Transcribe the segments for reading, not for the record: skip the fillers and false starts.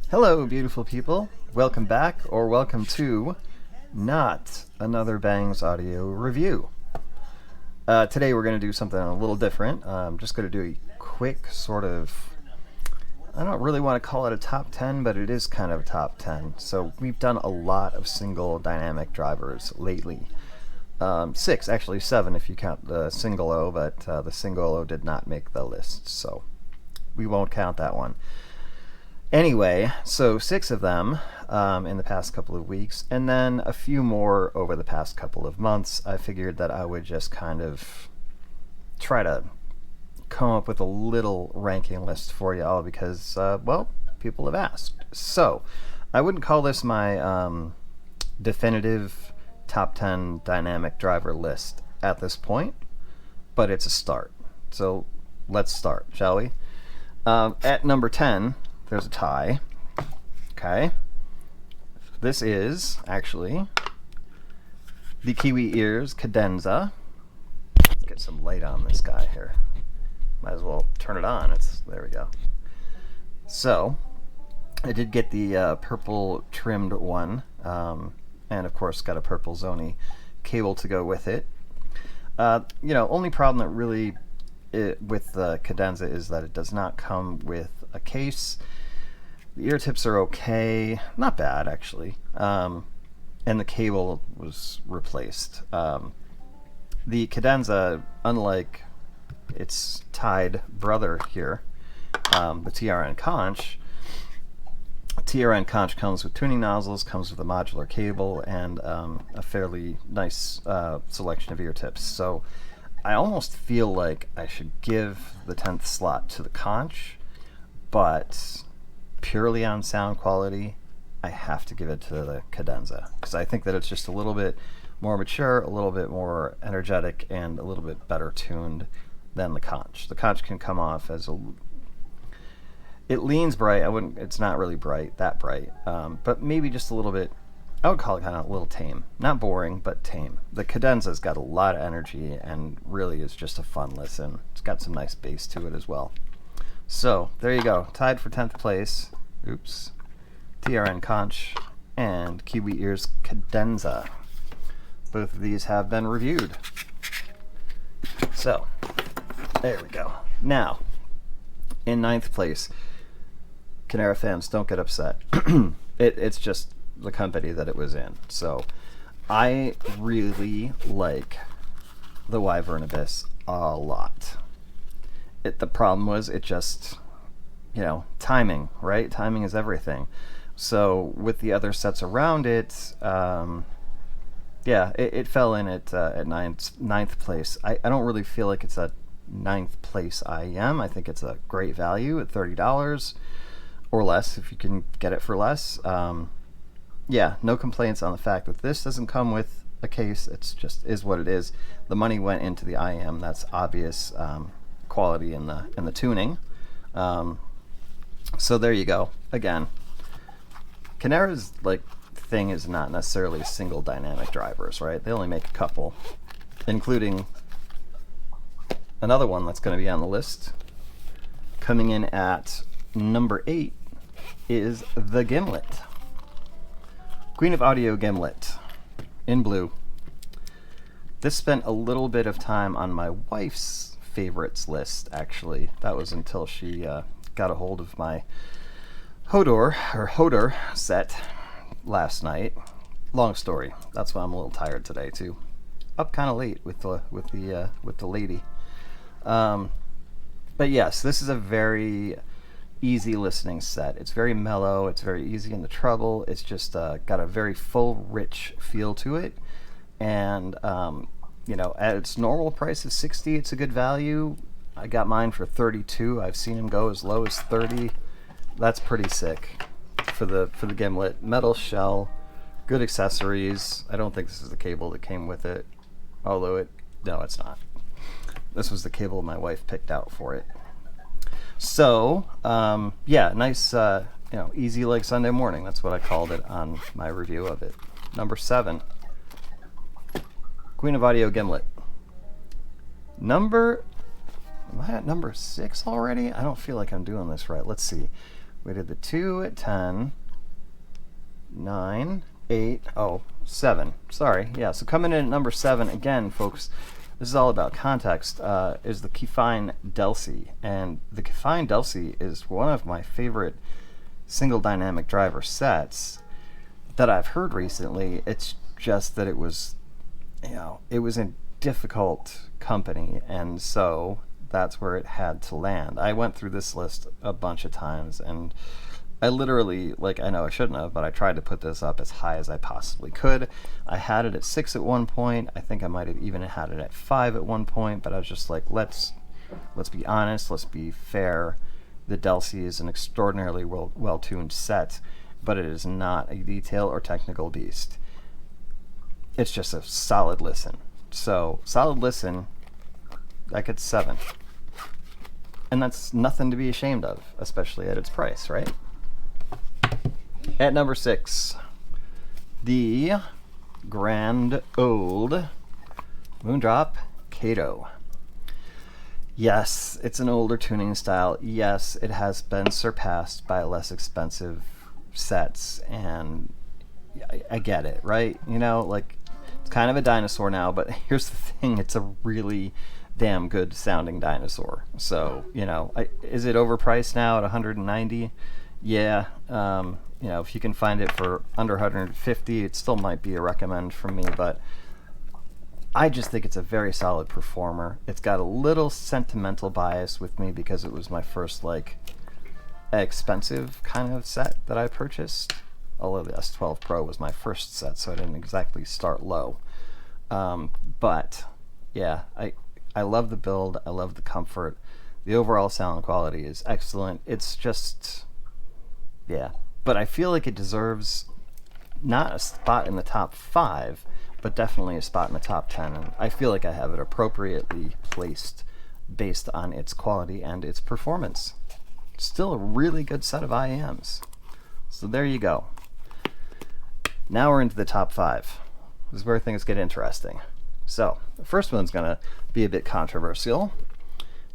Hello, beautiful people. Welcome back, or welcome to not another Bangs audio review. Today we're going to do something a little different. I'm just going to do a quick sort of, I don't really want to call it a top 10, but it is kind of a top 10. So we've done a lot of single dynamic drivers lately. 6, actually 7 if you count the Singolo, but the Singolo did not make the list, so we won't count that one. Anyway, so 6 of them in the past couple of weeks, and then a few more over the past couple of months. I figured that I would just kind of try to come up with a little ranking list for y'all because, well, people have asked. So, I wouldn't call this my definitive top 10 dynamic driver list at this point, but it's a start. So, let's start, shall we? At number 10... there's a tie. Okay. This is actually the Kiwi EarsxCrinacle Cadenza. Let's get some light on this guy here. Might as well turn it on. There we go. So, I did get the purple trimmed one, and of course got a purple Zoni cable to go with it. Only problem that really with the Cadenza is that it does not come with a case. The ear tips are okay, not bad actually, and the cable was replaced. The Cadenza, unlike its tied brother here, the TRN Conch, comes with tuning nozzles, comes with a modular cable, and a fairly nice selection of ear tips. So I almost feel like I should give the 10th slot to the Conch, but purely on sound quality, I have to give it to the Cadenza because I think that it's just a little bit more mature, a little bit more energetic, and a little bit better tuned than the Conch. The Conch can come off as it leans bright. It's not really that bright, but maybe just a little bit. I would call it kind of a little tame. Not boring, but tame. The Cadenza's got a lot of energy and really is just a fun listen. It's got some nice bass to it as well. So, there you go. Tied for 10th place. Oops. TRN Conch and Kiwi EarsxCrinacle Cadenza. Both of these have been reviewed. So, there we go. Now, in 9th place, Kinera fans, don't get upset. It's just the company that it was in. So, I really like the Wyvern Abyss a lot. The problem was it just, timing, right? Timing is everything. So with the other sets around it, it fell in at ninth place. I don't really feel like it's a 9th place IEM. I think it's a great value at $30 or less if you can get it for less. No complaints on the fact that this doesn't come with a case. It's just is what it is. The money went into the IEM. That's obvious. Quality in the tuning. So there you go. Again, Kinera's thing is not necessarily single dynamic drivers, right? They only make a couple, including another one that's going to be on the list. Coming in at number 8 is the Gimlet. Queen of Audio Gimlet in blue. This spent a little bit of time on my wife's favorites list, actually. That was until she got a hold of my Hodor set last night. Long story. That's why I'm a little tired today too. Up kind of late with the lady. But yes, this is a very easy listening set. It's very mellow. It's very easy in the treble. It's just got a very full, rich feel to it, and at its normal price of $60, it's a good value. I got mine for $32. I've seen them go as low as $30. That's pretty sick for the Gimlet. Metal shell, good accessories. I don't think this is the cable that came with it, although no, it's not. This was the cable my wife picked out for it. So, nice, easy like Sunday morning. That's what I called it on my review of it. Number 7. Queen of Audio Gimlet. Am I at number 6 already? I don't feel like I'm doing this right. Let's see. We did the 2 at 10, 9, 8, 7. Sorry, yeah, so coming in at number 7, again, folks, this is all about context, is the Kefine Delci. And the Kefine Delci is one of my favorite single dynamic driver sets that I've heard recently. It's just that it was, it was in difficult company, and so that's where it had to land. I went through this list a bunch of times, and I literally, I know I shouldn't have, but I tried to put this up as high as I possibly could. I had it at 6 at one point. I think I might have even had it at 5 at one point, but I was just like, let's be honest, let's be fair. The Delci is an extraordinarily well-tuned set, but it is not a detail or technical beast. It's just a solid listen. So, solid listen, that gets 7. And that's nothing to be ashamed of, especially at its price, right? At number 6, the grand old Moondrop Kato. Yes, it's an older tuning style. Yes, it has been surpassed by less expensive sets, and I get it, right? It's kind of a dinosaur now, but here's the thing, it's a really damn good sounding dinosaur. So, is it overpriced now at 190? Yeah, if you can find it for under 150, it still might be a recommend from me, but I just think it's a very solid performer. It's got a little sentimental bias with me because it was my first expensive kind of set that I purchased. Although the S12 Pro was my first set, so I didn't exactly start low. But yeah, I love the build. I love the comfort. The overall sound quality is excellent. It's just, yeah. But I feel like it deserves not a spot in the top 5, but definitely a spot in the top 10. And I feel like I have it appropriately placed based on its quality and its performance. Still a really good set of IAMs. So there you go. Now we're into the top 5. This is where things get interesting. So the first one's going to be a bit controversial.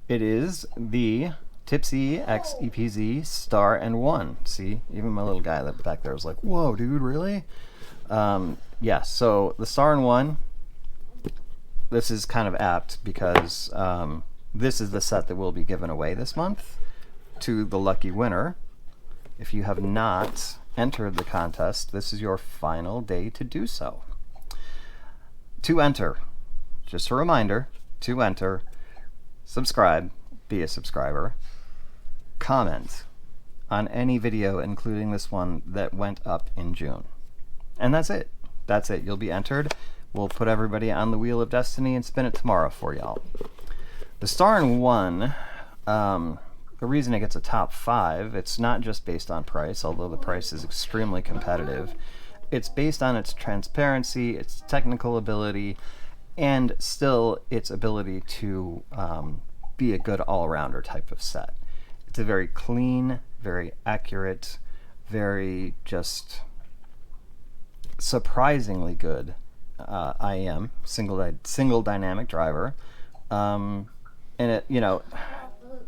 It is the TipsyxEPZ Star One. See, even my little guy back there was like, whoa, dude, really? Yeah, so the Star One, this is kind of apt because this is the set that will be given away this month to the lucky winner. If you have not entered the contest, this is your final day to do so. To enter, just a reminder, to enter, subscribe, be a subscriber, comment on any video, including this one that went up in June. And that's it. That's it. You'll be entered. We'll put everybody on the Wheel of Destiny and spin it tomorrow for y'all. The Star One, the reason it gets a top 5, it's not just based on price, although the price is extremely competitive. It's based on its transparency, its technical ability, and still its ability to be a good all-rounder type of set. It's a very clean, very accurate, very just surprisingly good IM, single dynamic driver, and it,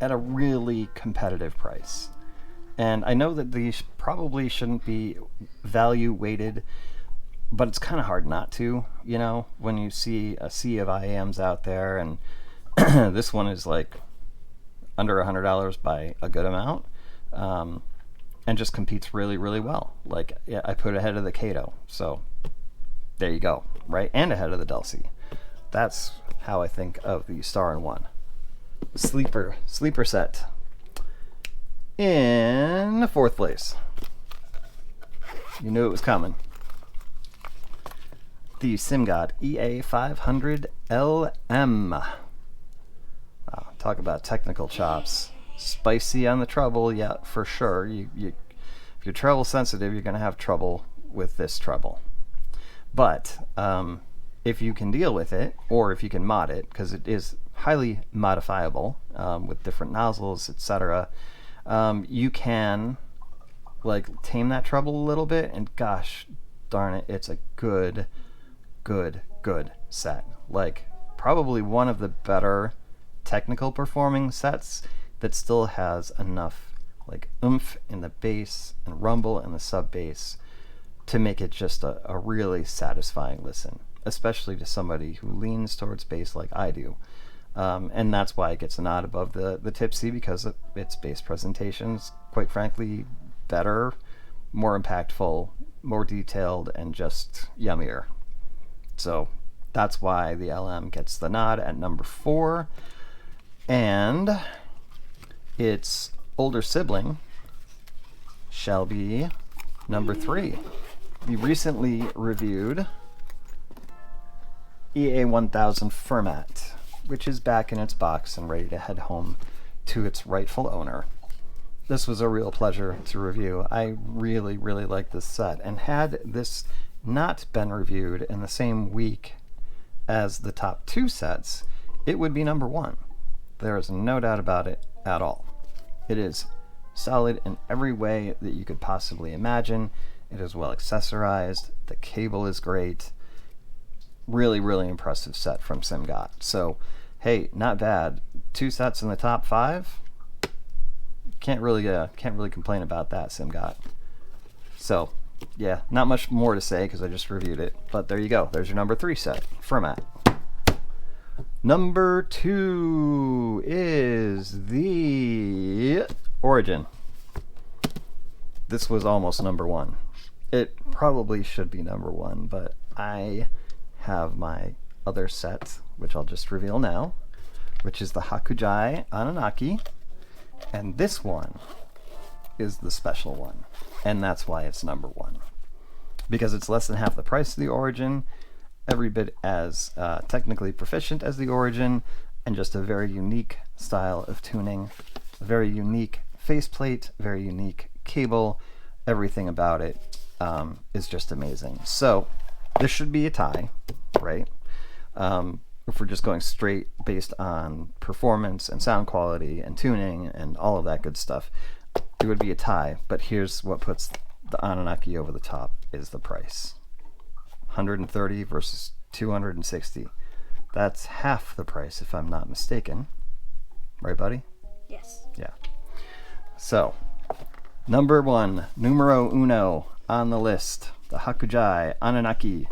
at a really competitive price. And I know that these probably shouldn't be value weighted, but it's kind of hard not to, when you see a sea of IAMs out there, and this one is under $100 by a good amount, and just competes really, really well. I put it ahead of the Kato, so there you go, right? And ahead of the Delci. That's how I think of the Star One. Sleeper set. In 4th place, you knew it was coming, the Simgot EA500LM. Wow, talk about technical chops. Spicy on the treble, yeah, for sure. If you're treble sensitive, you're going to have trouble with this treble. But if you can deal with it, or if you can mod it, because it is highly modifiable with different nozzles, etc., you can tame that treble a little bit, and gosh darn it, it's a good set. Probably one of the better technical performing sets that still has enough like oomph in the bass and rumble in the sub bass to make it just a really satisfying listen, especially to somebody who leans towards bass like I do. And that's why it gets a nod above the Tipsy, because its bass presentation's, quite frankly, better, more impactful, more detailed, and just yummier. So that's why the LM gets the nod at number 4. And its older sibling shall be number 3. We recently reviewed EA500LM Fermat, which is back in its box and ready to head home to its rightful owner. This was a real pleasure to review. I really, really like this set, and had this not been reviewed in the same week as the top 2 sets, it would be number 1. There is no doubt about it at all. It is solid in every way that you could possibly imagine. It is well accessorized. The cable is great. Really, really impressive set from Simgot. So, hey, not bad. 2 sets in the top 5. Can't really complain about that, Simgot. So, yeah, not much more to say because I just reviewed it. But there you go. There's your number 3 set, Fermat. Number 2 is the Origin. This was almost number 1. It probably should be number 1, but I have my other set, which I'll just reveal now, which is the Hakugei Anunachi, and this one is the special one, and that's why it's number 1, because it's less than half the price of the Origin, every bit as technically proficient as the Origin, and just a very unique style of tuning, a very unique faceplate, very unique cable. Everything about it is just amazing. So this should be a tie, right? If we're just going straight based on performance and sound quality and tuning and all of that good stuff, it would be a tie. But here's what puts the Anunnaki over the top is the price. 130 versus 260. That's half the price, if I'm not mistaken. Right, buddy? Yes. Yeah. So, number 1, numero uno on the list, the Hakugei Anunnaki.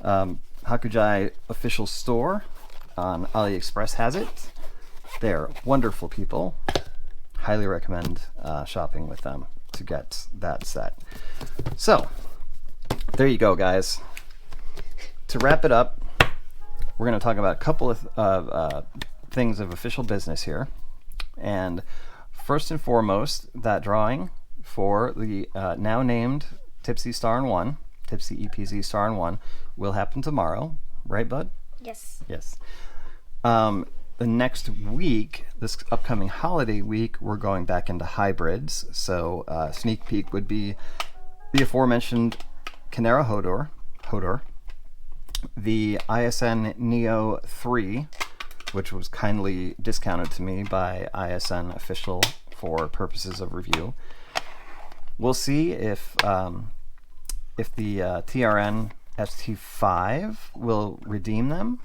Hakugei official store on AliExpress has it. They're wonderful people. Highly recommend shopping with them to get that set. So, there you go, guys. To wrap it up, we're going to talk about a couple of things of official business here. And first and foremost, that drawing for the now named Tipsy Star One, TipsyxEPZ Star One, will happen tomorrow. Right, bud? Yes. Yes. The next week, this upcoming holiday week, we're going back into hybrids. So sneak peek would be the aforementioned Kinera Hodor, the ISN Neo 3, which was kindly discounted to me by ISN official for purposes of review. We'll see if the TRN ST5 will redeem them.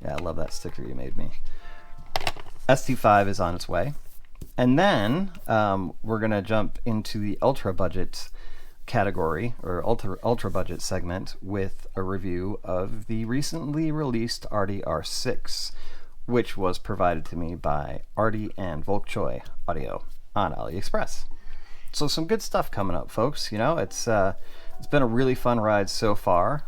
Yeah, I love that sticker you made me. ST5 is on its way. And then we're going to jump into the ultra budget category, or ultra budget segment, with a review of the recently released Artie R6, which was provided to me by Artie and Volkchoi Audio on AliExpress. So some good stuff coming up, folks. You know, it's been a really fun ride so far.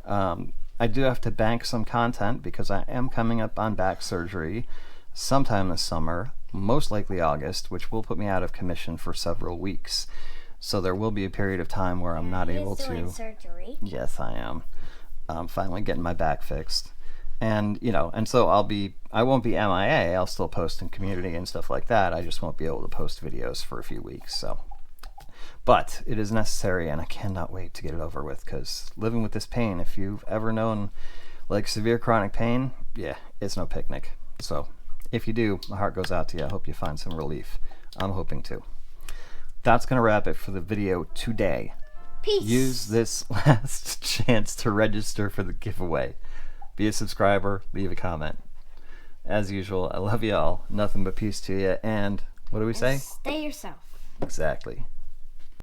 I do have to bank some content because I am coming up on back surgery sometime this summer, most likely August, which will put me out of commission for several weeks. So there will be a period of time where I'm not able to. Doing surgery. Yes, I am. I'm finally getting my back fixed. And, you know, and so I won't be MIA. I'll still post in community and stuff like that. I just won't be able to post videos for a few weeks. So, but it is necessary, and I cannot wait to get it over with, because living with this pain, if you've ever known like severe chronic pain, yeah, it's no picnic. So if you do, my heart goes out to you. I hope you find some relief. I'm hoping to. That's going to wrap it for the video today. Peace. Use this last chance to register for the giveaway. Be a subscriber, leave a comment. As usual, I love you all. Nothing but peace to you. And what do we say? Stay yourself. Exactly.